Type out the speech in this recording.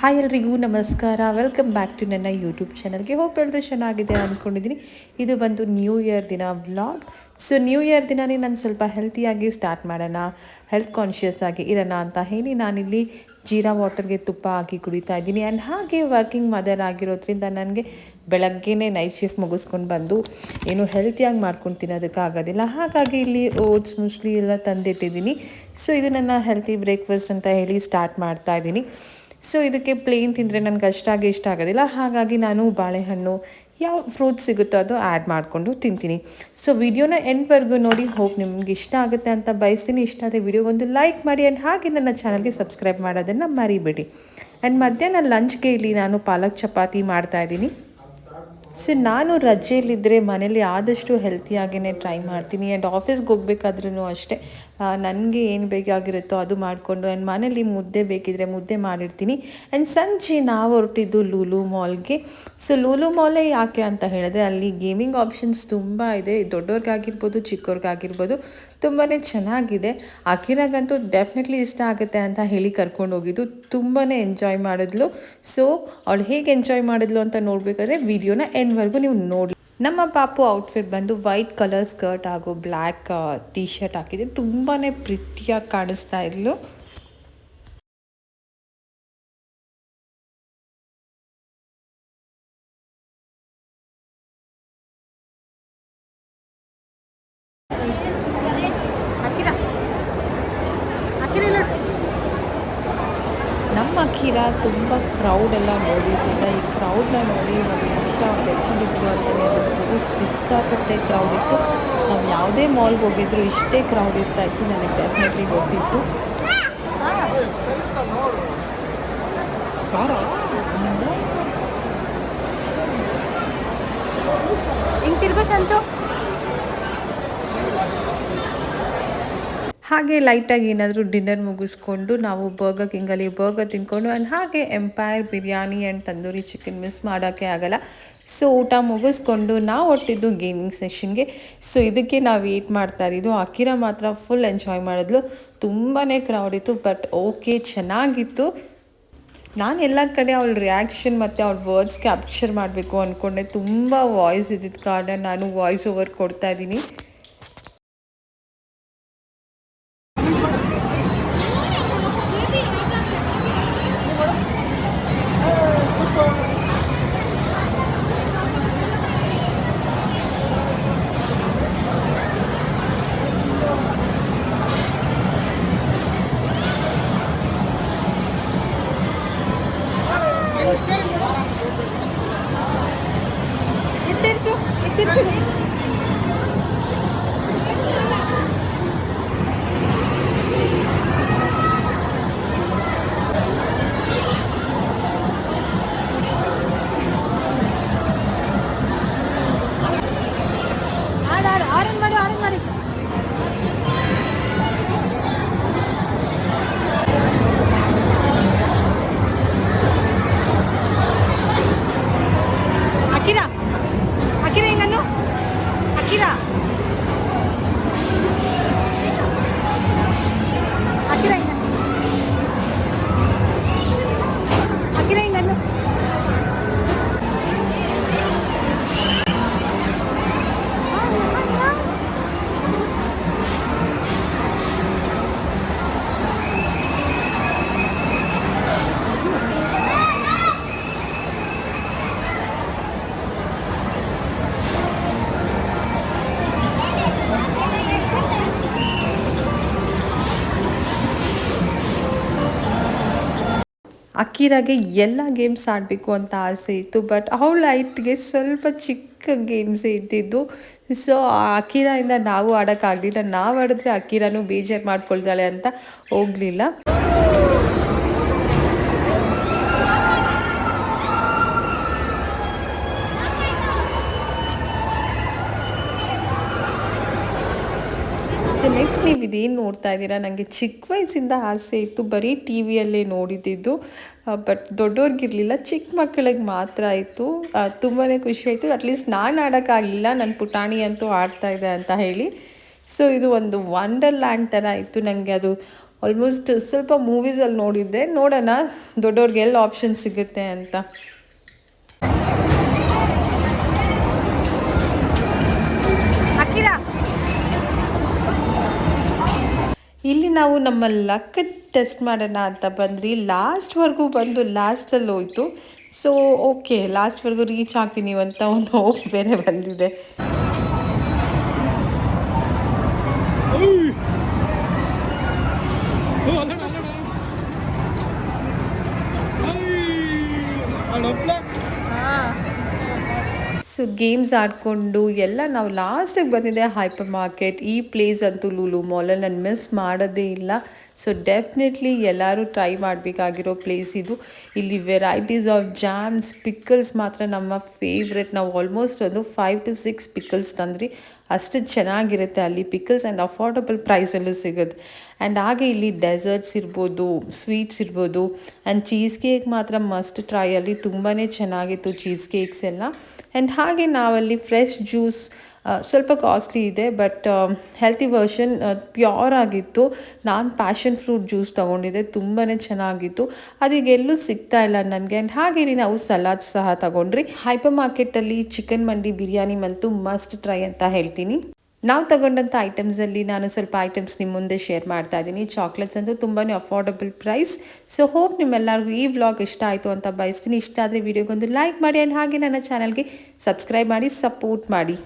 Hi ಎಲ್ರಿಗೂ ನಮಸ್ಕಾರ. Welcome back to ನನ್ನ ಯೂಟ್ಯೂಬ್ ಚಾನಲ್ಗೆ. ಹೋಪ್ ಎಲ್ಲರೂ ಚೆನ್ನಾಗಿದೆ ಅಂದ್ಕೊಂಡಿದ್ದೀನಿ. ಇದು ಬಂದು ನ್ಯೂ ಇಯರ್ ದಿನ ವ್ಲಾಗ್. ಸೊ ನ್ಯೂ ಇಯರ್ ದಿನವೇ ನಾನು ಸ್ವಲ್ಪ ಹೆಲ್ತಿಯಾಗಿ ಸ್ಟಾರ್ಟ್ ಮಾಡೋಣ, ಹೆಲ್ತ್ ಕಾನ್ಷಿಯಸ್ ಆಗಿ ಇರೋಣ ಅಂತ ಹೇಳಿ ನಾನಿಲ್ಲಿ ಜೀರಾ ವಾಟರ್ಗೆ ತುಪ್ಪ ಹಾಕಿ ಕುಡಿತಾ ಇದ್ದೀನಿ. ಆ್ಯಂಡ್ ಹಾಗೆ ವರ್ಕಿಂಗ್ ಮದರ್ ಆಗಿರೋದ್ರಿಂದ ನನಗೆ ಬೆಳಗ್ಗೆನೇ ನೈಟ್ ಶಿಫ್ಟ್ ಮುಗಿಸ್ಕೊಂಡು ಬಂದು ಏನು ಹೆಲ್ತಿಯಾಗಿ ಮಾಡ್ಕೊಂಡು ತಿನ್ನೋದಕ್ಕಾಗೋದಿಲ್ಲ. ಹಾಗಾಗಿ ಇಲ್ಲಿ ಓಟ್ಸ್ ಮುಸ್ಲಿ ಎಲ್ಲ ತಂದಿಟ್ಟಿದ್ದೀನಿ. ಸೊ ಇದು ನನ್ನ ಹೆಲ್ತಿ ಬ್ರೇಕ್ಫಾಸ್ಟ್ ಅಂತ ಹೇಳಿ ಸ್ಟಾರ್ಟ್ ಮಾಡ್ತಾ ಇದ್ದೀನಿ. ಸೊ ಇದಕ್ಕೆ ಪ್ಲೇನ್ ತಿಂದರೆ ನನಗೆ ಅಷ್ಟಾಗಿ ಇಷ್ಟ ಆಗೋದಿಲ್ಲ. ಹಾಗಾಗಿ ನಾನು ಬಾಳೆಹಣ್ಣು ಯಾವ ಫ್ರೂಟ್ಸ್ ಸಿಗುತ್ತೋ ಅದು ಆ್ಯಡ್ ಮಾಡಿಕೊಂಡು ತಿಂತೀನಿ. ಸೊ ವಿಡಿಯೋನ ಎಂಡ್ವರೆಗೂ ನೋಡಿ. ಹೋಪ್ ನಿಮ್ಗೆ ಇಷ್ಟ ಆಗುತ್ತೆ ಅಂತ ಬಯಸ್ತೀನಿ. ಇಷ್ಟ ಆದರೆ ವಿಡಿಯೋಗೊಂದು ಲೈಕ್ ಮಾಡಿ ಆ್ಯಂಡ್ ಹಾಗೆ ನನ್ನ ಚಾನಲ್ಗೆ ಸಬ್ಸ್ಕ್ರೈಬ್ ಮಾಡೋದನ್ನು ಮರಿಬೇಡಿ. ಆ್ಯಂಡ್ ಮಧ್ಯಾಹ್ನ ಲಂಚ್ಗೆ ಇಲ್ಲಿ ನಾನು ಪಾಲಕ್ ಚಪಾತಿ ಮಾಡ್ತಾಯಿದ್ದೀನಿ. ಸೊ ನಾನು ರಜೆಯಲ್ಲಿದ್ದರೆ ಮನೇಲಿ ಆದಷ್ಟು ಹೆಲ್ತಿಯಾಗೇ ಟ್ರೈ ಮಾಡ್ತೀನಿ. ಆ್ಯಂಡ್ ಆಫೀಸ್ಗೆ ಹೋಗ್ಬೇಕಾದ್ರೂ ಅಷ್ಟೇ ನನಗೆ ಏನು ಬೇಕಾಗಿರುತ್ತೋ ಅದು ಮಾಡಿಕೊಂಡು ಆ್ಯಂಡ್ ಮನೇಲಿ ಮುದ್ದೆ ಬೇಕಿದ್ದರೆ ಮುದ್ದೆ ಮಾಡಿರ್ತೀನಿ. ಆ್ಯಂಡ್ ಸಂಜೆ ನಾವು ಹೊರಟಿದ್ದು ಲೂಲು ಮಾಲ್ಗೆ. ಸೊ ಲೂಲು ಮಾಲೇ ಯಾಕೆ ಅಂತ ಹೇಳಿದ್ರೆ ಅಲ್ಲಿ ಗೇಮಿಂಗ್ ಆಪ್ಷನ್ಸ್ ತುಂಬ ಇದೆ. ದೊಡ್ಡವ್ರಿಗಾಗಿರ್ಬೋದು ಚಿಕ್ಕವ್ರಿಗಾಗಿರ್ಬೋದು ತುಂಬಾ ಚೆನ್ನಾಗಿದೆ. ಅಕಿರಾಗಂತೂ ಡೆಫಿನೆಟ್ಲಿ ಇಷ್ಟ ಆಗುತ್ತೆ ಅಂತ ಹೇಳಿ ಕರ್ಕೊಂಡು ಹೋಗಿದ್ದು. ತುಂಬಾ ಎಂಜಾಯ್ ಮಾಡಿದ್ಲು. ಸೊ ಅವಳು ಹೇಗೆ ಎಂಜಾಯ್ ಮಾಡಿದ್ಲು ಅಂತ ನೋಡಬೇಕಾದ್ರೆ ವಿಡಿಯೋನ ಎಂಡ್ವರೆಗೂ ನೀವು ನೋಡಿ. ನಮ್ಮ ಪಾಪು ಔಟ್ಫಿಟ್ ಬಂದು ವೈಟ್ ಕಲರ್ ಸ್ಕರ್ಟ್ ಹಾಗೂ ಬ್ಲ್ಯಾಕ್ ಟೀ ಶರ್ಟ್ ಹಾಕಿದೆ. ತುಂಬಾ ಪ್ರಿಟಿಯಾಗಿ ಕಾಣಿಸ್ತಾ ಇದ್ಲು. ನಮ್ಮ ಅಖೀರ ತುಂಬ ಕ್ರೌಡೆಲ್ಲ ನೋಡಿರಲಿಲ್ಲ. ಈ ಕ್ರೌಡ್ನ ನೋಡಿ ಒಂದು ನಿಮಿಷ ಬೆಚ್ಚಗಿದ್ರು ಅಂತಲೇ ಅನ್ನಿಸ್ಬೋದು. ಸಿಕ್ಕಾಪಟ್ಟೆ ಕ್ರೌಡ್ ಇತ್ತು. ನಾವು ಯಾವುದೇ ಮಾಲ್ಗೆ ಹೋಗಿದ್ರು ಇಷ್ಟೇ ಕ್ರೌಡ್ ಇರ್ತಾಯಿತ್ತು. ನನಗೆ ಡೆಫಿನೆಟ್ಲಿ ಗೊತ್ತಿತ್ತು. ಹಿಂಗೆ ತಿರ್ಗೋ ಸಂತು. ಹಾಗೆ ಲೈಟಾಗಿ ಏನಾದರೂ ಡಿನ್ನರ್ ಮುಗಿಸ್ಕೊಂಡು ನಾವು ಬರ್ಗರ್ ಕಿಂಗಲ್ಲಿ ಬರ್ಗರ್ ತಿಂದ್ಕೊಂಡು ಆ್ಯಂಡ್ ಹಾಗೆ empire biryani and tandoori chicken miss ಮಾಡೋಕ್ಕೆ ಆಗೋಲ್ಲ. ಸೊ ಊಟ ಮುಗಿಸ್ಕೊಂಡು ನಾವು ಹೊಟ್ಟಿದ್ದು ಗೇಮಿಂಗ್ ಸೆಷನ್ಗೆ. ಸೊ ಇದಕ್ಕೆ ನಾವು ವೇಟ್ ಮಾಡ್ತಾ ಇದ್ದಿದ್ದು. ಅಕಿರಾ ಮಾತ್ರ ಫುಲ್ ಎಂಜಾಯ್ ಮಾಡಿದ್ಲು. ತುಂಬಾ ಕ್ರೌಡ್ ಇತ್ತು, ಬಟ್ ಓಕೆ ಚೆನ್ನಾಗಿತ್ತು. ನಾನು ಎಲ್ಲ ಕಡೆ ಅವಳ ರಿಯಾಕ್ಷನ್ ಮತ್ತು ಅವಳ ವರ್ಡ್ಸ್ ಕ್ಯಾಪ್ಚರ್ ಮಾಡಬೇಕು ಅಂದ್ಕೊಂಡೆ. ತುಂಬ ವಾಯ್ಸ್ ಇದ್ದಿದ್ದ ಕಾರಣ ನಾನು ವಾಯ್ಸ್ ಓವರ್ ಕೊಡ್ತಾಯಿದ್ದೀನಿ. ಅಕಿರಾಗೆ ಎಲ್ಲ ಗೇಮ್ಸ್ ಆಡಬೇಕು ಅಂತ ಆಸೆ ಇತ್ತು, ಬಟ್ ಅವಳ ಹೈಟ್ಗೆ ಸ್ವಲ್ಪ ಚಿಕ್ಕ ಗೇಮ್ಸೇ ಇದ್ದಿದ್ದು. ಸೊ ಅಕಿರಾಯಿಂದ ನಾವು ಆಡೋಕ್ಕಾಗಲಿಲ್ಲ. ನಾವು ಆಡಿದ್ರೆ ಅಕಿರಾನು ಬೇಜಾರು ಮಾಡ್ಕೊಳ್ತಾಳೆ ಅಂತ ಹೋಗಲಿಲ್ಲ. ಸೊ ನೆಕ್ಸ್ಟ್ ನೀವು ಇದೇನು ನೋಡ್ತಾ ಇದ್ದೀರಾ, ನನಗೆ ಚಿಕ್ಕ ವಯಸ್ಸಿಂದ ಆಸೆ ಇತ್ತು. ಬರೀ ಟಿ ವಿಯಲ್ಲೇ ನೋಡಿದ್ದಿದ್ದು, ಬಟ್ ದೊಡ್ಡವ್ರಿಗಿರಲಿಲ್ಲ, ಚಿಕ್ಕ ಮಕ್ಕಳಿಗೆ ಮಾತ್ರ ಇತ್ತು. ತುಂಬಾ ಖುಷಿ ಆಯಿತು. ಅಟ್ಲೀಸ್ಟ್ ನಾನು ಆಡೋಕ್ಕಾಗಲಿಲ್ಲ, ನನ್ನ ಪುಟಾಣಿ ಅಂತೂ ಆಡ್ತಾಯಿದ್ದೆ ಅಂತ ಹೇಳಿ. ಸೊ ಇದು ಒಂದು ವಂಡರ್ಲ್ಯಾಂಡ್ ಥರ ಇತ್ತು. ನನಗೆ ಅದು ಆಲ್ಮೋಸ್ಟ್ ಸ್ವಲ್ಪ ಮೂವೀಸಲ್ಲಿ ನೋಡಿದ್ದೆ. ನೋಡೋಣ ದೊಡ್ಡವ್ರಿಗೆ ಎಲ್ಲ ಆಪ್ಷನ್ ಸಿಗುತ್ತೆ ಅಂತ. ಇಲ್ಲಿ ನಾವು ನಮ್ಮ ಲಕ್ ಟೆಸ್ಟ್ ಮಾಡೋಣ ಅಂತ ಬಂದ್ರಿ. ಲಾಸ್ಟ್ವರೆಗೂ ಬಂದು ಲಾಸ್ಟಲ್ಲಿ ಹೋಯ್ತು. ಸೊ ಓಕೆ, ಲಾಸ್ಟ್ವರೆಗೂ ರೀಚ್ ಆಗ್ತೀನಿ ಅಂತ ಒಂದು ಹೋಪ್ ಬೇರೆ ಬಂದಿದೆ. ಸೊ ಗೇಮ್ಸ್ ಆಡಿಕೊಂಡು ಎಲ್ಲ ನಾವು ಲಾಸ್ಟಿಗೆ ಬಂದಿದೆ ಹೈಪರ್ ಮಾರ್ಕೆಟ್. ಈ ಪ್ಲೇಸ್ ಅಂತೂ ಲೂಲು ಮಾಲಲ್ಲಿ ನಾನು ಮಿಸ್ ಮಾಡೋದೇ ಇಲ್ಲ. ಸೊ ಡೆಫಿನೆಟ್ಲಿ ಎಲ್ಲರೂ ಟ್ರೈ ಮಾಡಬೇಕಾಗಿರೋ ಪ್ಲೇಸ್ ಇದು. ಇಲ್ಲಿ ವೆರೈಟೀಸ್ ಆಫ್ ಜಾಮ್ಸ್, ಪಿಕ್ಕಲ್ಸ್ ಮಾತ್ರ ನಮ್ಮ ಫೇವ್ರೆಟ್. ನಾವು ಆಲ್ಮೋಸ್ಟ್ ಒಂದು 5 to 6 ಪಿಕ್ಕಲ್ಸ್ ತಂದ್ರಿ. ಅಷ್ಟು ಚೆನ್ನಾಗಿರುತ್ತೆ ಅಲ್ಲಿ ಪಿಕ್ಕಲ್ಸ್ ಆ್ಯಂಡ್ ಅಫೋರ್ಡಬಲ್ ಪ್ರೈಸಲ್ಲೂ ಸಿಗುತ್ತೆ. ಆ್ಯಂಡ್ ಹಾಗೆ ಇಲ್ಲಿ ಡೆಸರ್ಟ್ಸ್ ಇರ್ಬೋದು, ಸ್ವೀಟ್ಸ್ ಇರ್ಬೋದು ಆ್ಯಂಡ್ ಚೀಸ್ ಕೇಕ್ ಮಾತ್ರ ಮಸ್ಟ್ ಟ್ರೈ. ಅಲ್ಲಿ ತುಂಬಾ ಚೆನ್ನಾಗಿತ್ತು ಚೀಸ್ ಕೇಕ್ಸ್ ಎಲ್ಲ. ಆ್ಯಂಡ್ ಹಾಗೆ ನಾವಲ್ಲಿ ಫ್ರೆಶ್ ಜ್ಯೂಸ್, ಸ್ವಲ್ಪ ಕಾಸ್ಟ್ಲಿ ಇದೆ ಬಟ್ ಹೆಲ್ತಿ ವರ್ಷನ್ ಪ್ಯೂರ್ ಆಗಿತ್ತು. ನಾನು ಪ್ಯಾಷನ್ ಫ್ರೂಟ್ ಜ್ಯೂಸ್ ತೊಗೊಂಡಿದ್ದೆ, ತುಂಬಾ ಚೆನ್ನಾಗಿತ್ತು. ಅದೀಗ ಎಲ್ಲೂ ಸಿಗ್ತಾ ಇಲ್ಲ ನನಗೆ. ಆ್ಯಂಡ್ ಹಾಗೆ ನಾವು ಸಲಾಡ್ ಸಹ ತೊಗೊಂಡ್ರಿ. ಹೈಪರ್ ಮಾರ್ಕೆಟಲ್ಲಿ ಚಿಕನ್ ಮಂಡಿ ಬಿರಿಯಾನಿ ಅಂತೂ ಮಸ್ಟ್ ಟ್ರೈ ಅಂತ ಹೇಳ್ತೀನಿ. ನಾವು ತಗೊಂಡಂಥ ಐಟಮ್ಸಲ್ಲಿ ನಾನು ಸ್ವಲ್ಪ ಐಟಮ್ಸ್ ನಿಮ್ಮ ಮುಂದೆ ಶೇರ್ ಮಾಡ್ತಾ ಇದ್ದೀನಿ. ಚಾಕ್ಲೇಟ್ಸ್ ಅಂತೂ ತುಂಬಾ ಅಫೋರ್ಡಬಲ್ ಪ್ರೈಸ್. ಸೊ ಹೋಪ್ ನಿಮ್ಮೆಲ್ಲರಿಗೂ ಈ ವ್ಲಾಗ್ ಇಷ್ಟ ಆಯಿತು ಅಂತ ಬಯಸ್ತೀನಿ. ಇಷ್ಟ ಆದರೆ ವಿಡಿಯೋಗೊಂದು ಲೈಕ್ ಮಾಡಿ ಆ್ಯಂಡ್ ಹಾಗೆ ನನ್ನ ಚಾನಲ್ಗೆ ಸಬ್ಸ್ಕ್ರೈಬ್ ಮಾಡಿ ಸಪೋರ್ಟ್ ಮಾಡಿ.